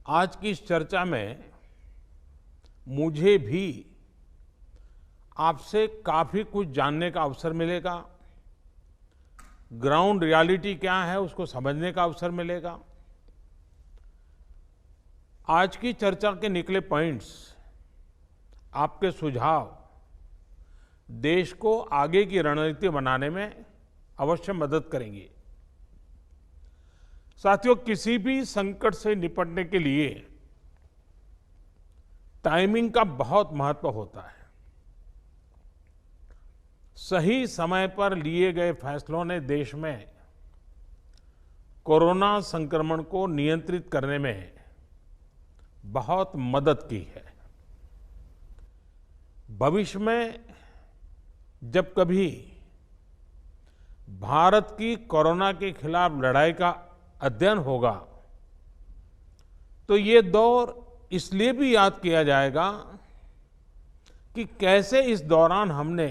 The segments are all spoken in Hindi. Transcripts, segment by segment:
आज की इस चर्चा में मुझे भी आपसे काफी कुछ जानने का अवसर मिलेगा। ग्राउंड रियलिटी क्या है उसको समझने का अवसर मिलेगा। आज की चर्चा के निकले पॉइंट्स, आपके सुझाव देश को आगे की रणनीति बनाने में अवश्य मदद करेंगे। साथियों, किसी भी संकट से निपटने के लिए टाइमिंग का बहुत महत्व होता है। सही समय पर लिए गए फैसलों ने देश में कोरोना संक्रमण को नियंत्रित करने में बहुत मदद की है। भविष्य में जब कभी भारत की कोरोना के खिलाफ लड़ाई का अध्ययन होगा तो ये दौर इसलिए भी याद किया जाएगा कि कैसे इस दौरान हमने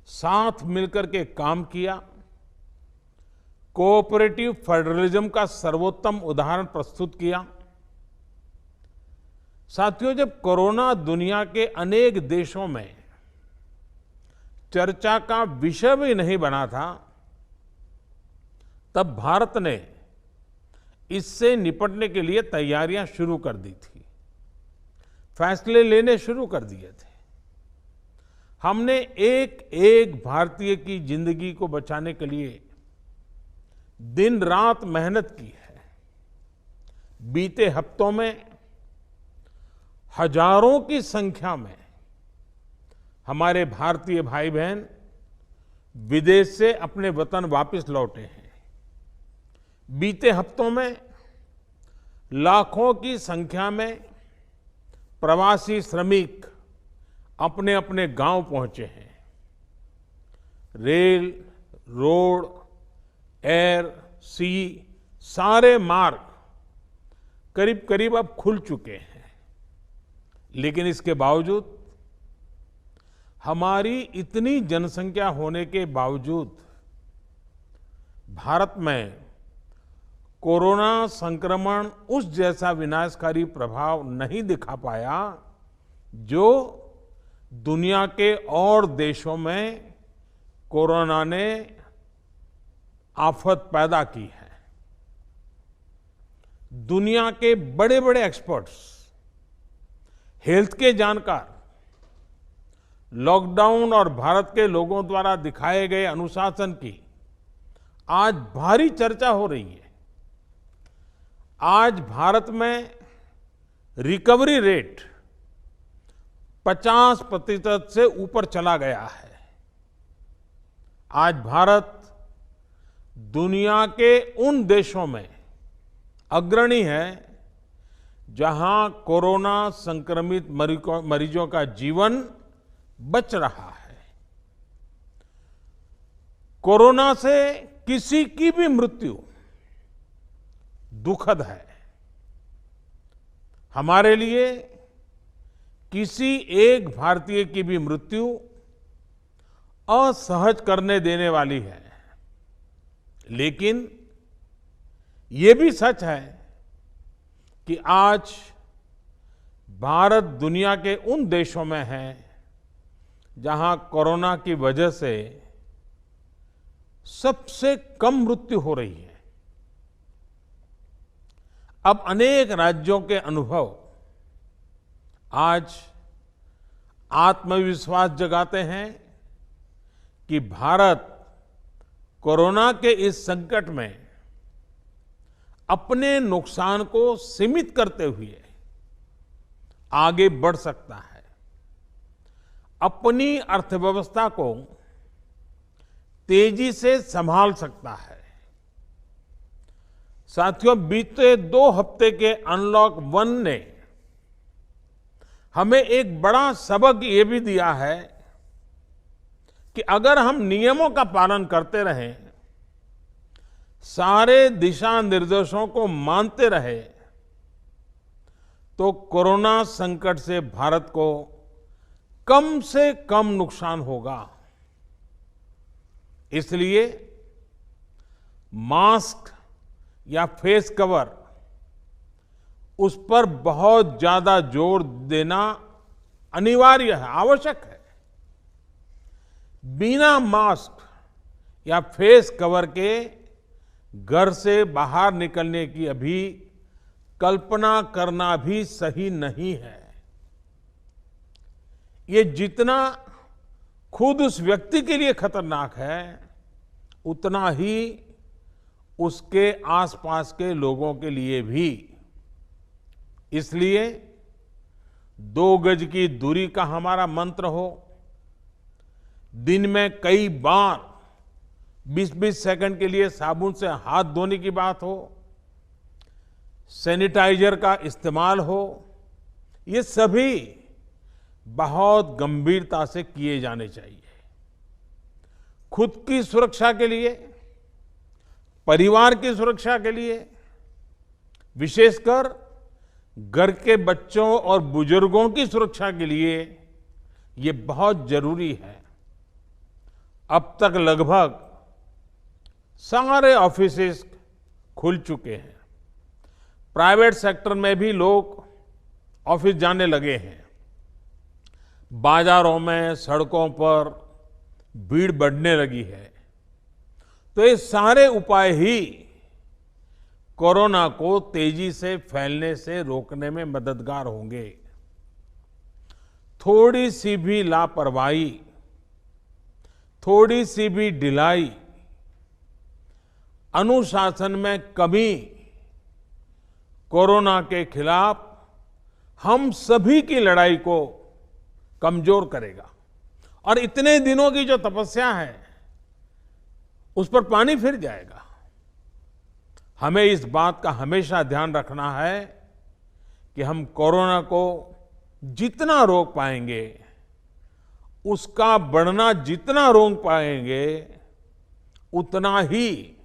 साथ मिलकर के काम किया, कोऑपरेटिव फेडरलिज्म का सर्वोत्तम उदाहरण प्रस्तुत किया। साथियों, जब कोरोना दुनिया के अनेक देशों में चर्चा का विषय भी नहीं बना था, तब भारत ने इससे निपटने के लिए तैयारियां शुरू कर दी थी, फैसले लेने शुरू कर दिए थे। हमने एक एक भारतीय की जिंदगी को बचाने के लिए दिन रात मेहनत की है। बीते हफ्तों में हजारों की संख्या में हमारे भारतीय भाई बहन विदेश से अपने वतन वापस लौटे हैं। बीते हफ्तों में लाखों की संख्या में प्रवासी श्रमिक अपने अपने गांव पहुंचे हैं। रेल, रोड, एयर, सी सारे मार्ग करीब करीब अब खुल चुके हैं। लेकिन इसके बावजूद, हमारी इतनी जनसंख्या होने के बावजूद भारत में कोरोना संक्रमण उस जैसा विनाशकारी प्रभाव नहीं दिखा पाया जो दुनिया के और देशों में कोरोना ने आफत पैदा की है। दुनिया के बड़े बड़े एक्सपर्ट्स, हेल्थ के जानकार, लॉकडाउन और भारत के लोगों द्वारा दिखाए गए अनुशासन की आज भारी चर्चा हो रही है। आज भारत में रिकवरी रेट 50% से ऊपर चला गया है। आज भारत दुनिया के उन देशों में अग्रणी है जहां कोरोना संक्रमित मरीजों का जीवन बच रहा है। कोरोना से किसी की भी मृत्यु दुखद है। हमारे लिए किसी एक भारतीय की भी मृत्यु असहज करने देने वाली है। लेकिन ये भी सच है कि आज भारत दुनिया के उन देशों में है जहां कोरोना की वजह से सबसे कम मृत्यु हो रही है। अब अनेक राज्यों के अनुभव आज आत्मविश्वास जगाते हैं कि भारत कोरोना के इस संकट में अपने नुकसान को सीमित करते हुए आगे बढ़ सकता है, अपनी अर्थव्यवस्था को तेजी से संभाल सकता है। साथियों, बीते 2 हफ्ते के अनलॉक 1 ने हमें एक बड़ा सबक ये भी दिया है कि अगर हम नियमों का पालन करते रहें, सारे दिशा निर्देशों को मानते रहे, तो कोरोना संकट से भारत को कम से कम नुकसान होगा। इसलिए मास्क या फेस कवर उस पर बहुत ज्यादा जोर देना अनिवार्य है, आवश्यक है। बिना मास्क या फेस कवर के घर से बाहर निकलने की अभी कल्पना करना भी सही नहीं है। ये जितना खुद उस व्यक्ति के लिए खतरनाक है, उतना ही उसके आसपास के लोगों के लिए भी। इसलिए 2 गज की दूरी का हमारा मंत्र हो, दिन में कई बार 20-20 सेकंड के लिए साबुन से हाथ धोने की बात हो, सैनिटाइजर का इस्तेमाल हो, ये सभी बहुत गंभीरता से किए जाने चाहिए। खुद की सुरक्षा के लिए, परिवार की सुरक्षा के लिए, विशेषकर घर के बच्चों और बुजुर्गों की सुरक्षा के लिए ये बहुत जरूरी है। अब तक लगभग सारे ऑफिसेस खुल चुके हैं। प्राइवेट सेक्टर में भी लोग ऑफिस जाने लगे हैं। बाजारों में, सड़कों पर भीड़ बढ़ने लगी है। तो ये सारे उपाय ही कोरोना को तेजी से फैलने से रोकने में मददगार होंगे। थोड़ी सी भी लापरवाही, थोड़ी सी भी ढिलाई, अनुशासन में कमी कोरोना के खिलाफ हम सभी की लड़ाई को कमजोर करेगा। और इतने दिनों की जो तपस्या है, उस पर पानी फिर जाएगा। हमें इस बात का हमेशा ध्यान रखना है कि हम कोरोना को जितना रोक पाएंगे, उसका बढ़ना जितना रोक पाएंगे, उतना ही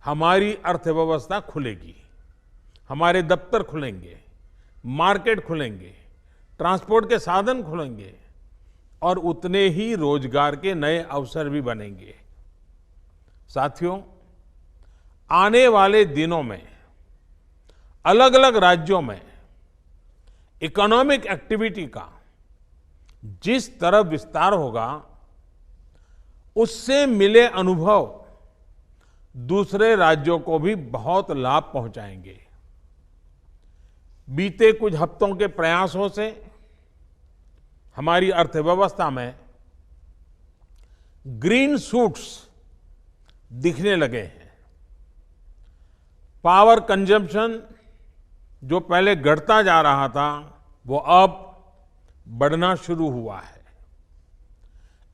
हमारी अर्थव्यवस्था खुलेगी, हमारे दफ्तर खुलेंगे, मार्केट खुलेंगे, ट्रांसपोर्ट के साधन खुलेंगे और उतने ही रोजगार के नए अवसर भी बनेंगे। साथियों, आने वाले दिनों में अलग अलग राज्यों में इकोनॉमिक एक्टिविटी का जिस तरह विस्तार होगा, उससे मिले अनुभव दूसरे राज्यों को भी बहुत लाभ पहुंचाएंगे। बीते कुछ हफ्तों के प्रयासों से हमारी अर्थव्यवस्था में ग्रीन शूट्स दिखने लगे हैं। पावर कंजम्पशन जो पहले घटता जा रहा था, वो अब बढ़ना शुरू हुआ है।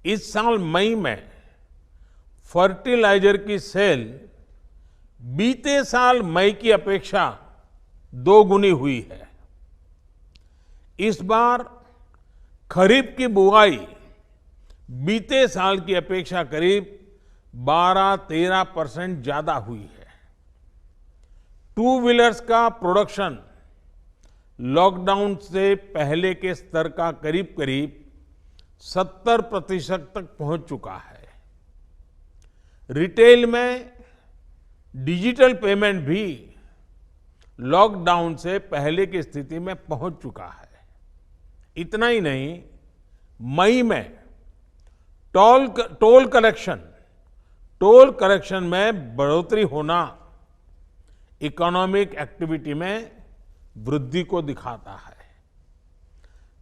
इस साल मई में फर्टिलाइजर की सेल बीते साल मई की अपेक्षा 2 गुनी हुई है। इस बार खरीफ की बुआई बीते साल की अपेक्षा करीब 12-13% ज्यादा हुई है। 2 व्हीलर्स का प्रोडक्शन लॉकडाउन से पहले के स्तर का करीब करीब 70% तक पहुंच चुका है। रिटेल में डिजिटल पेमेंट भी लॉकडाउन से पहले की स्थिति में पहुंच चुका है। इतना ही नहीं, मई में टोल कलेक्शन में बढ़ोतरी होना इकोनॉमिक एक्टिविटी में वृद्धि को दिखाता है।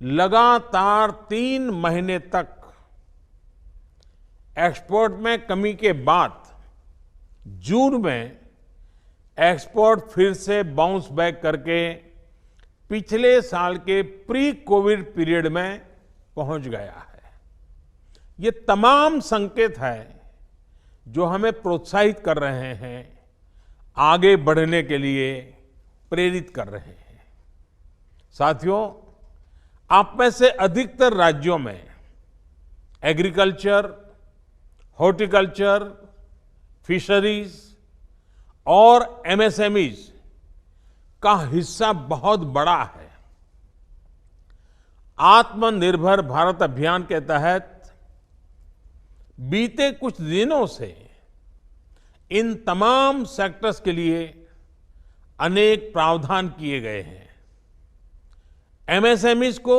लगातार 3 महीने तक एक्सपोर्ट में कमी के बाद जून में एक्सपोर्ट फिर से बाउंस बैक करके पिछले साल के प्री कोविड पीरियड में पहुंच गया है। ये तमाम संकेत है जो हमें प्रोत्साहित कर रहे हैं, आगे बढ़ने के लिए प्रेरित कर रहे हैं। साथियों, आप में से अधिकतर राज्यों में एग्रीकल्चर, हॉर्टिकल्चर, फिशरीज और एमएसएमईज का हिस्सा बहुत बड़ा है। आत्मनिर्भर भारत अभियान के तहत बीते कुछ दिनों से इन तमाम सेक्टर्स के लिए अनेक प्रावधान किए गए हैं। एमएसएमईज को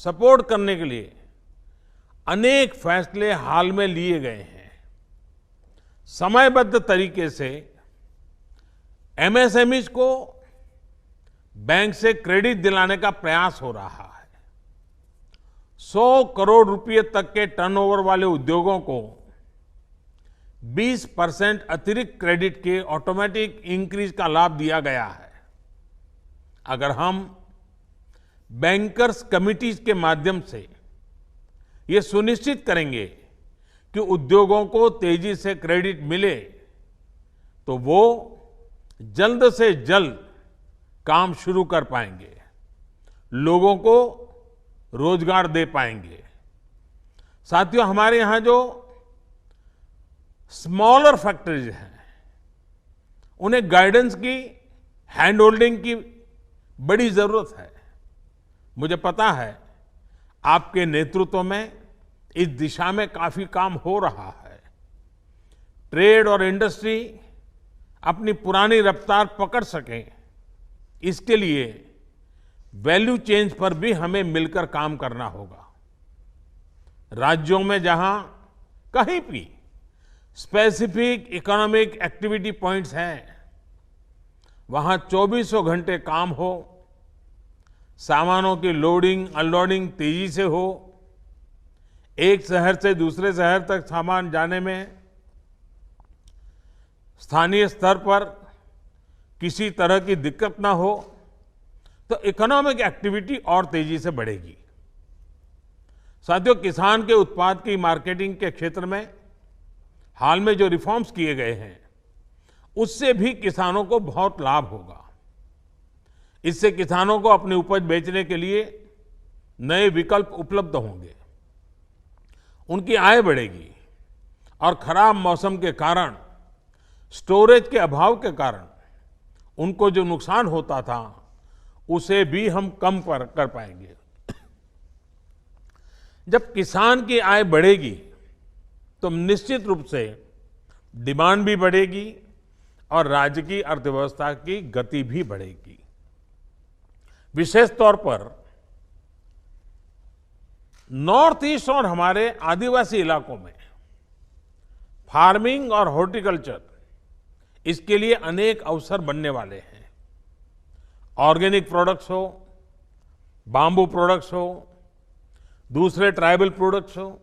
सपोर्ट करने के लिए अनेक फैसले हाल में लिए गए हैं। समयबद्ध तरीके से एमएसएमईज को बैंक से क्रेडिट दिलाने का प्रयास हो रहा है। 100 करोड़ रुपए तक के टर्नओवर वाले उद्योगों को 20% अतिरिक्त क्रेडिट के ऑटोमेटिक इंक्रीज का लाभ दिया गया है। अगर हम बैंकर्स कमिटीज के माध्यम से ये सुनिश्चित करेंगे कि उद्योगों को तेजी से क्रेडिट मिले तो वो जल्द से जल्द काम शुरू कर पाएंगे, लोगों को रोजगार दे पाएंगे। साथियों, हमारे यहां जो स्मॉलर फैक्ट्रीज हैं उन्हें गाइडेंस की, हैंड होल्डिंग की बड़ी जरूरत है। मुझे पता है आपके नेतृत्व में इस दिशा में काफी काम हो रहा है। ट्रेड और इंडस्ट्री अपनी पुरानी रफ्तार पकड़ सकें, इसके लिए वैल्यू चेंज पर भी हमें मिलकर काम करना होगा। राज्यों में जहां कहीं भी स्पेसिफिक इकोनॉमिक एक्टिविटी पॉइंट्स हैं, वहां 24 घंटे काम हो, सामानों की लोडिंग अनलोडिंग तेजी से हो, एक शहर से दूसरे शहर तक सामान जाने में स्थानीय स्तर पर किसी तरह की दिक्कत ना हो, तो इकोनॉमिक एक्टिविटी और तेजी से बढ़ेगी। साथियों, किसान के उत्पाद की मार्केटिंग के क्षेत्र में हाल में जो रिफॉर्म्स किए गए हैं, उससे भी किसानों को बहुत लाभ होगा। इससे किसानों को अपनी उपज बेचने के लिए नए विकल्प उपलब्ध होंगे, उनकी आय बढ़ेगी और खराब मौसम के कारण, स्टोरेज के अभाव के कारण उनको जो नुकसान होता था उसे भी हम कम कर पाएंगे। जब किसान की आय बढ़ेगी तो निश्चित रूप से डिमांड भी बढ़ेगी और राज्य की अर्थव्यवस्था की गति भी बढ़ेगी। विशेष तौर पर नॉर्थ ईस्ट और हमारे आदिवासी इलाकों में फार्मिंग और हॉर्टिकल्चर, इसके लिए अनेक अवसर बनने वाले हैं। ऑर्गेनिक प्रोडक्ट्स हो, बाम्बू प्रोडक्ट्स हो, दूसरे ट्राइबल प्रोडक्ट्स हो,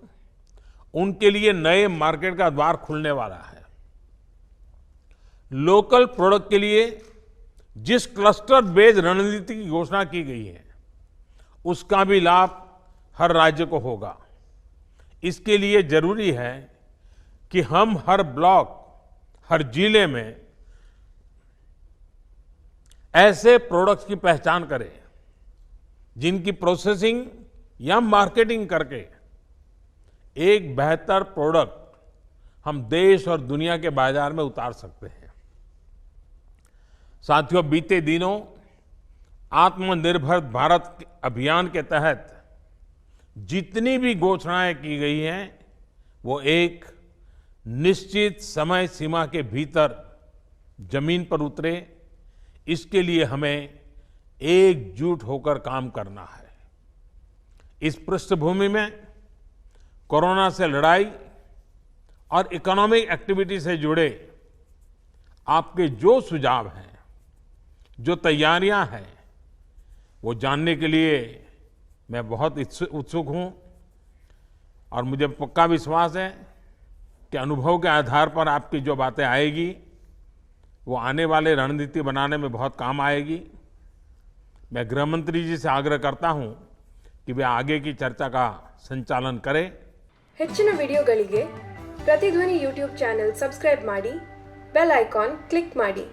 उनके लिए नए मार्केट का द्वार खुलने वाला है। लोकल प्रोडक्ट के लिए जिस क्लस्टर बेस्ड रणनीति की घोषणा की गई है, उसका भी लाभ हर राज्य को होगा। इसके लिए जरूरी है कि हम हर ब्लॉक, हर जिले में ऐसे प्रोडक्ट्स की पहचान करें जिनकी प्रोसेसिंग या मार्केटिंग करके एक बेहतर प्रोडक्ट हम देश और दुनिया के बाजार में उतार सकते हैं। साथियों, बीते दिनों आत्मनिर्भर भारत अभियान के तहत जितनी भी घोषणाएं की गई हैं, वो एक निश्चित समय सीमा के भीतर जमीन पर उतरे, इसके लिए हमें एकजुट होकर काम करना है। इस पृष्ठभूमि में कोरोना से लड़ाई और इकोनॉमिक एक्टिविटी से जुड़े आपके जो सुझाव हैं, जो तैयारियां हैं, वो जानने के लिए मैं बहुत उत्सुक हूं और मुझे पक्का विश्वास है कि अनुभव के आधार पर आपकी जो बातें आएगी वो आने वाले रणनीति बनाने में बहुत काम आएगी। मैं गृह मंत्री जी से आग्रह करता हूं कि वे आगे की चर्चा का संचालन करें। ಹೆಚ್ಚಿನ ವಿಡಿಯೋಗಳಿಗೆ ಪ್ರತಿಧ್ವನಿ ಯೂಟ್ಯೂಬ್ ಚಾನೆಲ್ ಸಬ್ಸ್ಕ್ರೈಬ್ ಮಾಡಿ, ಬೆಲ್ ಐಕಾನ್ ಕ್ಲಿಕ್ ಮಾಡಿ।